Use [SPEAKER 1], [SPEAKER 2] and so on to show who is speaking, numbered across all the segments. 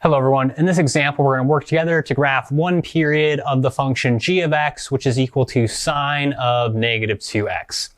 [SPEAKER 1] Hello everyone. In this example, we're going to work together to graph one period of the function g of x, which is equal to sine of negative 2x.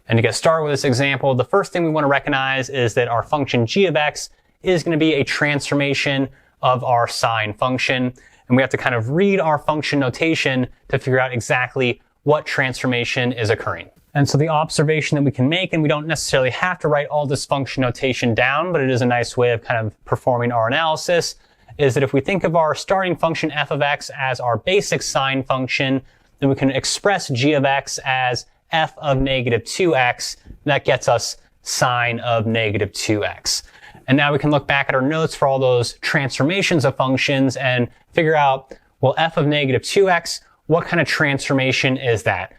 [SPEAKER 1] And to get started with this example, the first thing we want to recognize is that our function g of x is going to be a transformation of our sine function. And we have to kind of read our function notation to figure out exactly what transformation is occurring. And so the observation that we can make, and we don't necessarily have to write all this function notation down, but it is a nice way of kind of performing our analysis, is that if we think of our starting function f of x as our basic sine function, then we can express g of x as f of negative 2x. That gets us sine of negative 2x. And now we can look back at our notes for all those transformations of functions and figure out, well, f of negative 2x, what kind of transformation is that?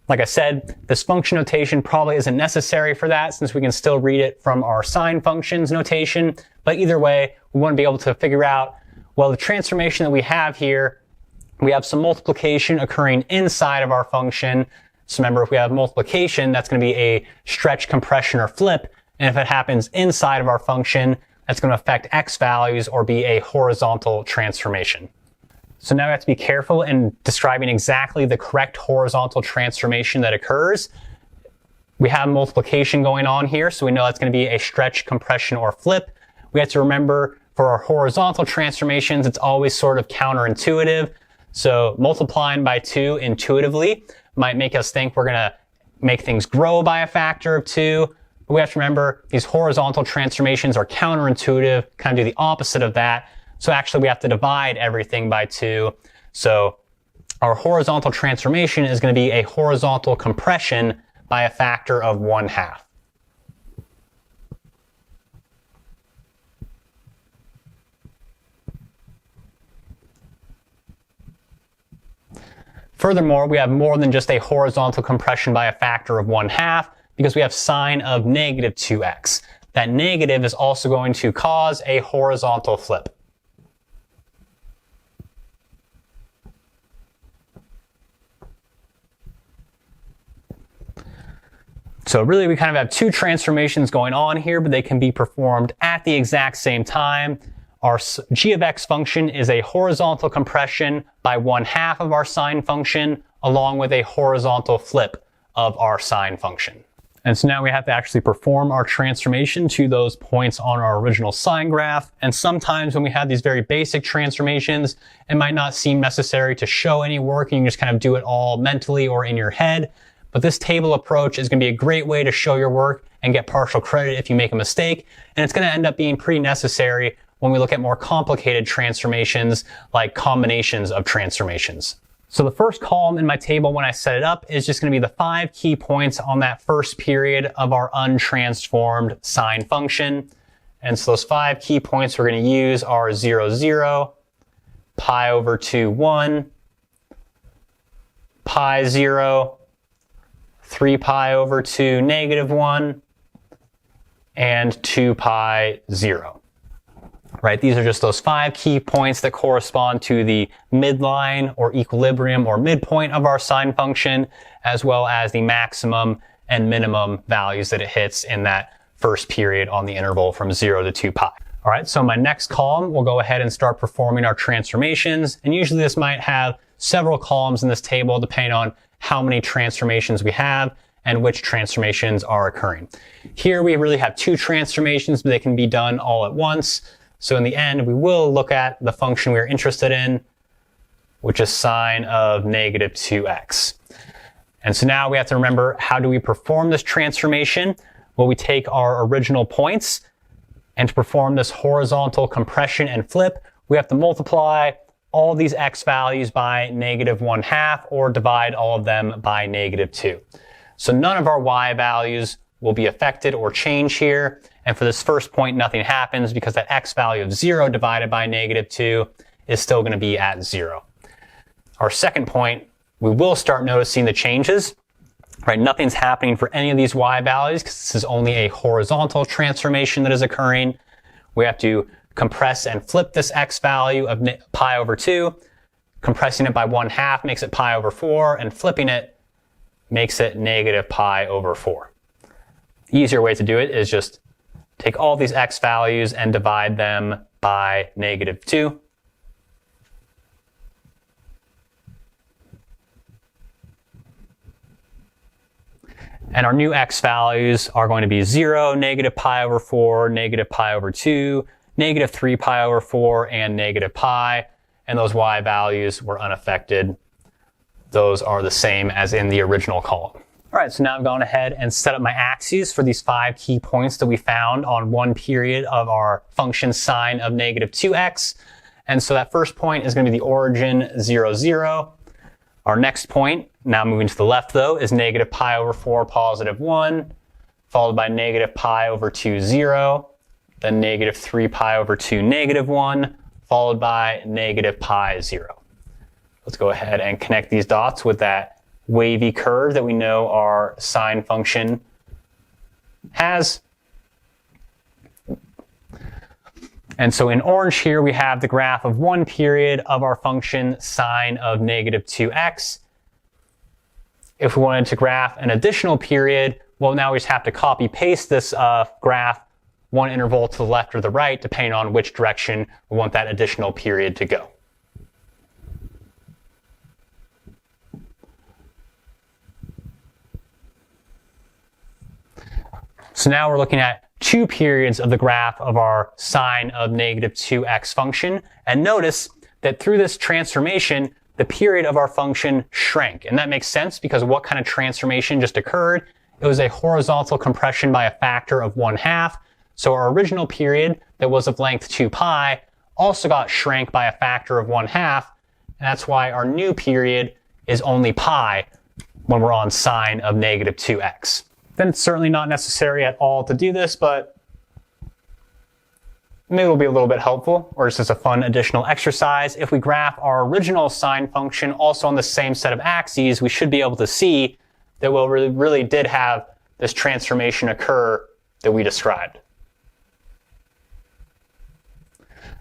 [SPEAKER 1] Like I said, this function notation probably isn't necessary for that since we can still read it from our sine functions notation. But either way, we want to be able to figure out, well, the transformation that we have here, we have some multiplication occurring inside of our function. So remember, if we have multiplication, that's going to be a stretch, compression, or flip. And if it happens inside of our function, that's going to affect x values or be a horizontal transformation. So now we have to be careful in describing exactly the correct horizontal transformation that occurs. We have multiplication going on here, so we know that's going to be a stretch, compression, or flip. We have to remember for our horizontal transformations, it's always sort of counterintuitive. So multiplying by 2 intuitively might make us think we're going to make things grow by a factor of 2. But we have to remember these horizontal transformations are counterintuitive, kind of do the opposite of that. So actually we have to divide everything by 2. So our horizontal transformation is going to be a horizontal compression by a factor of 1/2. Furthermore, we have more than just a horizontal compression by a factor of 1/2 because we have sine of negative 2x. That negative is also going to cause a horizontal flip. So really we kind of have two transformations going on here, but they can be performed at the exact same time. Our g of x function is a horizontal compression by 1/2 of our sine function, along with a horizontal flip of our sine function. And so now we have to actually perform our transformation to those points on our original sine graph. And sometimes when we have these very basic transformations, it might not seem necessary to show any work, and you can just kind of do it all mentally or in your head. But this table approach is going to be a great way to show your work and get partial credit if you make a mistake. And it's going to end up being pretty necessary when we look at more complicated transformations like combinations of transformations. So the first column in my table when I set it up is just going to be the 5 key points on that first period of our untransformed sine function. And so those 5 key points we're going to use are 0, 0, pi over 2, 1, pi 0, 3 pi over 2, negative 1, and 2 pi 0. Right? These are just those 5 key points that correspond to the midline or equilibrium or midpoint of our sine function, as well as the maximum and minimum values that it hits in that first period on the interval from 0 to 2 pi. All right, so my next column, we'll go ahead and start performing our transformations. And usually this might have several columns in this table depending on how many transformations we have and which transformations are occurring. Here we really have 2 transformations, but they can be done all at once. So in the end, we will look at the function we're interested in, which is sine of negative 2x. And so now we have to remember, how do we perform this transformation? Well, we take our original points, and to perform this horizontal compression and flip, we have to multiply all these x values by negative 1/2 or divide all of them by negative 2. So none of our y values will be affected or change here. And for this first point, nothing happens because that x value of 0 divided by negative 2 is still going to be at 0. Our second point, we will start noticing the changes. Right? Nothing's happening for any of these y values because this is only a horizontal transformation that is occurring. We have to compress and flip this x value of pi over 2. Compressing it by 1/2 makes it pi over 4, and flipping it makes it negative pi over 4. The easier way to do it is just take all these x values and divide them by -2. And our new x values are going to be 0, -π/4, -π/2, -3π/4, and -π. And those y values were unaffected. Those are the same as in the original column. All right, so now I've gone ahead and set up my axes for these 5 key points that we found on one period of our function sine of -2x. And so that first point is going to be the origin 0, 0. Our next point, now moving to the left though, is -π/4, +1, followed by -π/2, 0, then -3π/2, -1, followed by -π, 0. Let's go ahead and connect these dots with that wavy curve that we know our sine function has. And so in orange here, we have the graph of one period of our function sine of -2x. If we wanted to graph an additional period, well, now we just have to copy paste this graph one interval to the left or the right, depending on which direction we want that additional period to go. So now we're looking at 2 periods of the graph of our sine of -2x function. And notice that through this transformation, the period of our function shrank. And that makes sense because what kind of transformation just occurred? It was a horizontal compression by a factor of 1/2. So our original period that was of length 2π also got shrank by a factor of 1/2. And that's why our new period is only π when we're on sine of -2x. Then it's certainly not necessary at all to do this, but maybe it'll be a little bit helpful, or just as a fun additional exercise. If we graph our original sine function also on the same set of axes, we should be able to see that we really did have this transformation occur that we described.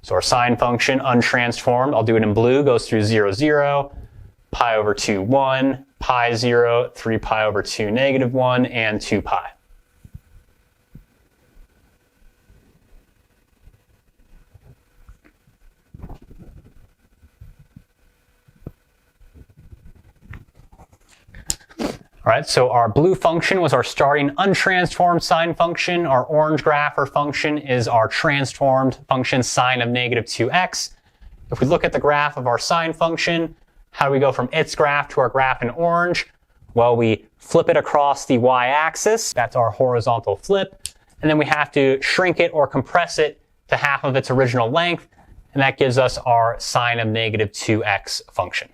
[SPEAKER 1] So our sine function untransformed, I'll do it in blue, goes through 0, 0, π/2, 1, π, 0, 3π/2, -1, and 2π. All right, so our blue function was our starting untransformed sine function. Our orange graph or function is our transformed function sine of -2x. If we look at the graph of our sine function, how do we go from its graph to our graph in orange? Well, we flip it across the y-axis. That's our horizontal flip. And then we have to shrink it or compress it to half of its original length. And that gives us our sine of -2x function.